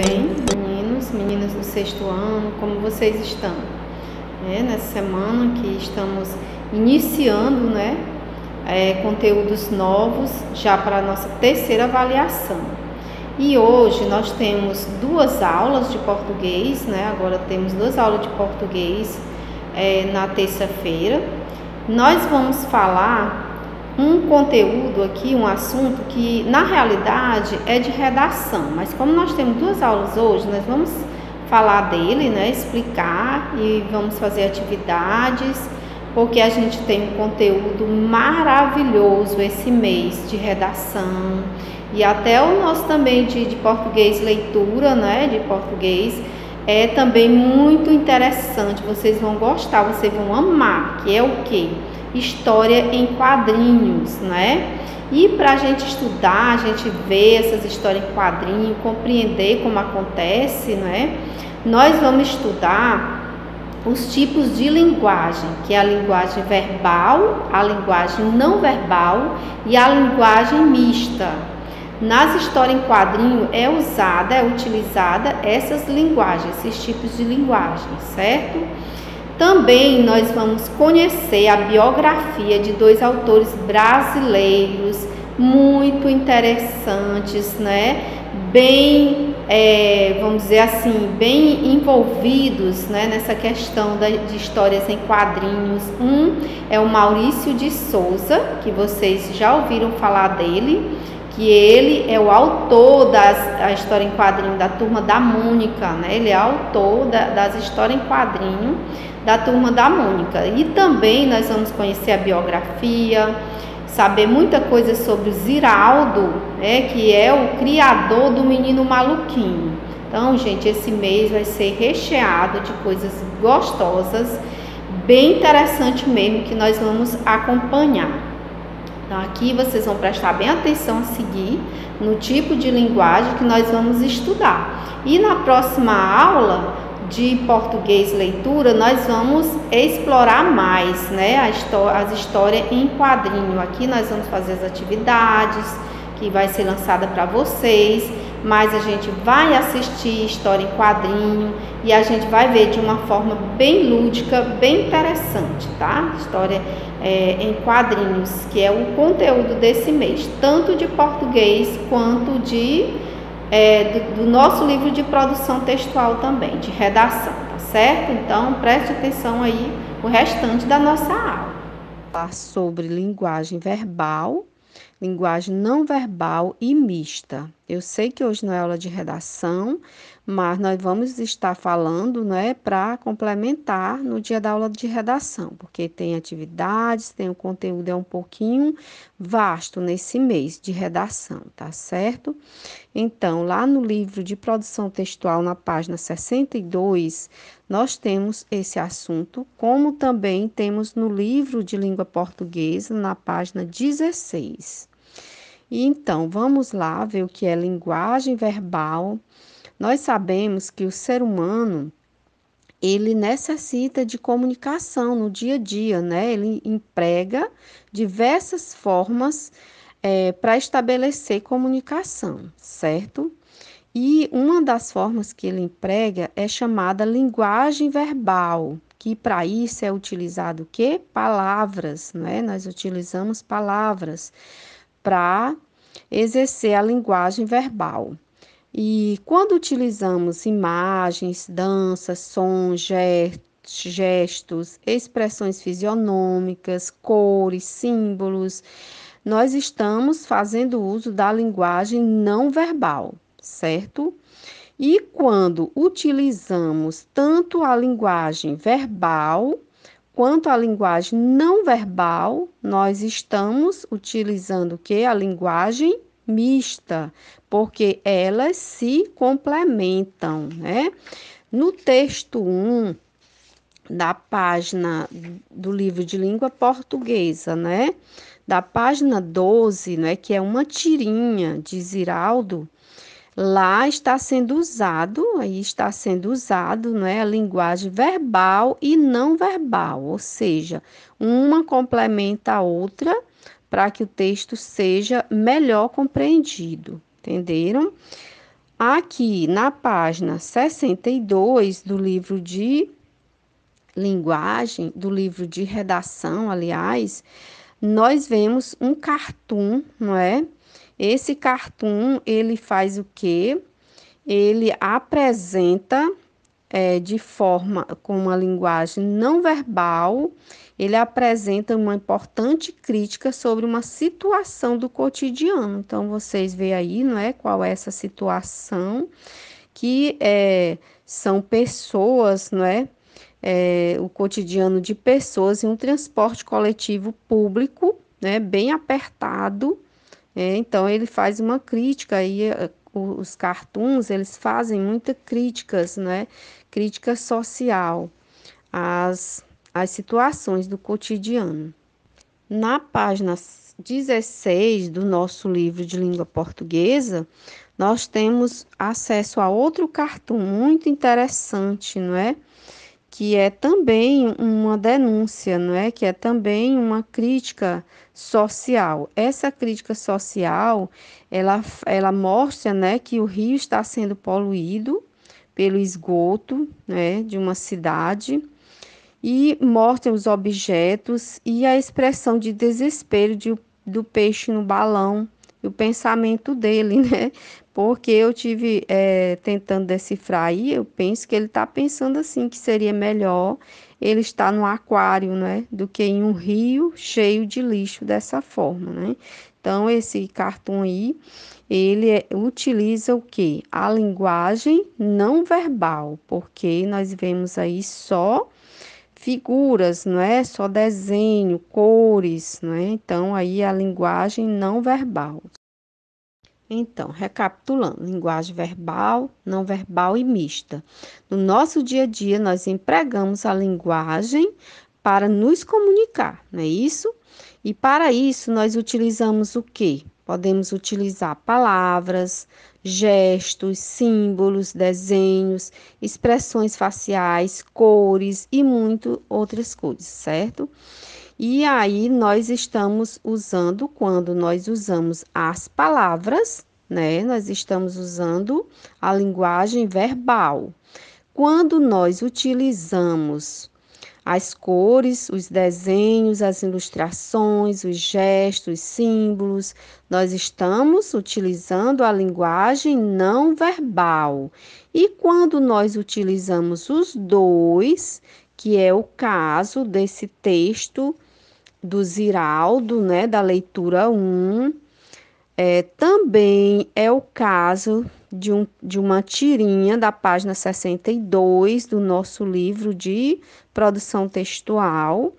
bem, meninas do sexto ano, como vocês estão? Nessa semana que estamos iniciando, conteúdos novos já para a nossa terceira avaliação. E hoje nós temos duas aulas de português, agora temos duas aulas de português na terça-feira. Nós vamos falar um conteúdo aqui, um assunto que na realidade é de redação, mas como nós temos duas aulas hoje, nós vamos falar dele, explicar e vamos fazer atividades, porque a gente tem um conteúdo maravilhoso esse mês de redação e até o nosso também de português leitura, de português é também muito interessante, vocês vão gostar, vocês vão amar, que é o quê? História em quadrinhos, E para a gente estudar, a gente ver essas histórias em quadrinho, compreender como acontece, Nós vamos estudar os tipos de linguagem, que é a linguagem verbal, a linguagem não verbal e a linguagem mista. Nas histórias em quadrinho é utilizada essas linguagens, esses tipos de linguagem, certo? Também nós vamos conhecer a biografia de dois autores brasileiros muito interessantes, Bem, vamos dizer assim, bem envolvidos, nessa questão de histórias em quadrinhos. Um é o Maurício de Souza, que vocês já ouviram falar dele, que ele é o autor da história em quadrinho da Turma da Mônica, Ele é autor das histórias em quadrinho da Turma da Mônica. E também nós vamos conhecer a biografia, saber muita coisa sobre o Ziraldo, que é o criador do Menino Maluquinho. Então, gente, esse mês vai ser recheado de coisas gostosas, bem interessante mesmo, que nós vamos acompanhar. Então, aqui vocês vão prestar bem atenção a seguir no tipo de linguagem que nós vamos estudar. E na próxima aula de português leitura, nós vamos explorar mais, as histórias em quadrinho. Aqui nós vamos fazer as atividades que vai ser lançada para vocês, mas a gente vai assistir história em quadrinho e a gente vai ver de uma forma bem lúdica, bem interessante, tá? História em quadrinhos, que é o conteúdo desse mês, tanto de português quanto do nosso livro de produção textual também, de redação, tá certo? Então, preste atenção aí o restante da nossa aula. Falar sobre linguagem verbal, linguagem não verbal e mista. Eu sei que hoje não é aula de redação, mas nós vamos estar falando, para complementar no dia da aula de redação, porque tem atividades, tem o conteúdo um pouquinho vasto nesse mês de redação, tá certo? Então, lá no livro de produção textual, na página 62, nós temos esse assunto, como também temos no livro de língua portuguesa, na página 16. E então, vamos lá ver o que é linguagem verbal. Nós sabemos que o ser humano, ele necessita de comunicação no dia a dia, Ele emprega diversas formas para estabelecer comunicação, certo? E uma das formas que ele emprega é chamada linguagem verbal, que para isso é utilizado o quê? Palavras, Nós utilizamos palavras para exercer a linguagem verbal. E quando utilizamos imagens, danças, sons, gestos, expressões fisionômicas, cores, símbolos, nós estamos fazendo uso da linguagem não verbal, certo? E quando utilizamos tanto a linguagem verbal quanto a linguagem não verbal, nós estamos utilizando o quê? A linguagem mista, porque elas se complementam, No texto 1 da página do livro de língua portuguesa, Da página 12, que é uma tirinha de Ziraldo, lá está sendo usado, a linguagem verbal e não verbal, ou seja, uma complementa a outra para que o texto seja melhor compreendido, entenderam? Aqui na página 62 do livro de linguagem, do livro de redação, aliás, nós vemos um cartoon, não é? Esse cartoon, ele faz o quê? Ele apresenta de forma, com uma linguagem não verbal, ele apresenta uma importante crítica sobre uma situação do cotidiano. Então, vocês veem aí, não é? Qual é essa situação que são pessoas, não é? O cotidiano de pessoas em um transporte coletivo público, né? Bem apertado. Então, ele faz uma crítica aí, os cartoons, eles fazem muitas críticas, né? Crítica social às situações do cotidiano. Na página 16 do nosso livro de língua portuguesa, nós temos acesso a outro cartoon muito interessante, não é? Que é também uma denúncia, não é? Que é também uma crítica social. Essa crítica social, ela mostra, né, que o rio está sendo poluído pelo esgoto, né, de uma cidade e mostra os objetos e a expressão de desespero do peixe no balão e o pensamento dele, né? Porque eu tive tentando decifrar aí, eu penso que ele está pensando assim, que seria melhor ele estar no aquário, né? Do que em um rio cheio de lixo dessa forma, né? Então, esse cartoon aí, ele utiliza o quê? A linguagem não verbal, porque nós vemos aí só figuras, não é? Só desenho, cores, não é? Então, aí a linguagem não verbal. Então, recapitulando, linguagem verbal, não verbal e mista. No nosso dia a dia, nós empregamos a linguagem para nos comunicar, não é isso? E para isso, nós utilizamos o quê? Podemos utilizar palavras, gestos, símbolos, desenhos, expressões faciais, cores e muito outras coisas, certo? E aí nós estamos usando, quando nós usamos as palavras, né? Nós estamos usando a linguagem verbal. Quando nós utilizamos as cores, os desenhos, as ilustrações, os gestos, os símbolos, nós estamos utilizando a linguagem não verbal. E quando nós utilizamos os dois, que é o caso desse texto do Ziraldo, né, da leitura 1, também é o caso de uma tirinha da página 62 do nosso livro de produção textual.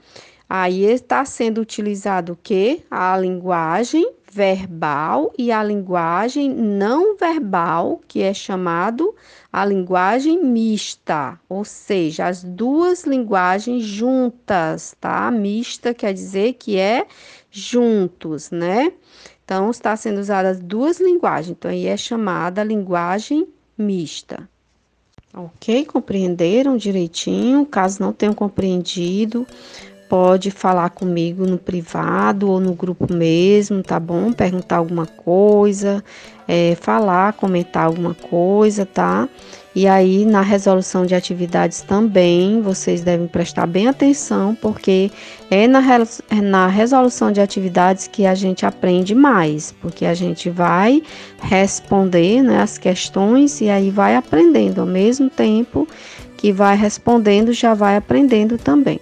Aí está sendo utilizado o quê? A linguagem verbal e a linguagem não verbal, que é chamado a linguagem mista, ou seja, as duas linguagens juntas, tá? Mista quer dizer que é juntos, né? Então, está sendo usadas as duas linguagens, então aí é chamada linguagem mista. Ok? Compreenderam direitinho? Caso não tenham compreendido, pode falar comigo no privado ou no grupo mesmo, tá bom? Perguntar alguma coisa, falar, comentar alguma coisa, tá? E aí, na resolução de atividades também, vocês devem prestar bem atenção, porque é na resolução de atividades que a gente aprende mais, porque a gente vai responder, né, as questões e aí vai aprendendo ao mesmo tempo que vai respondendo, já vai aprendendo também.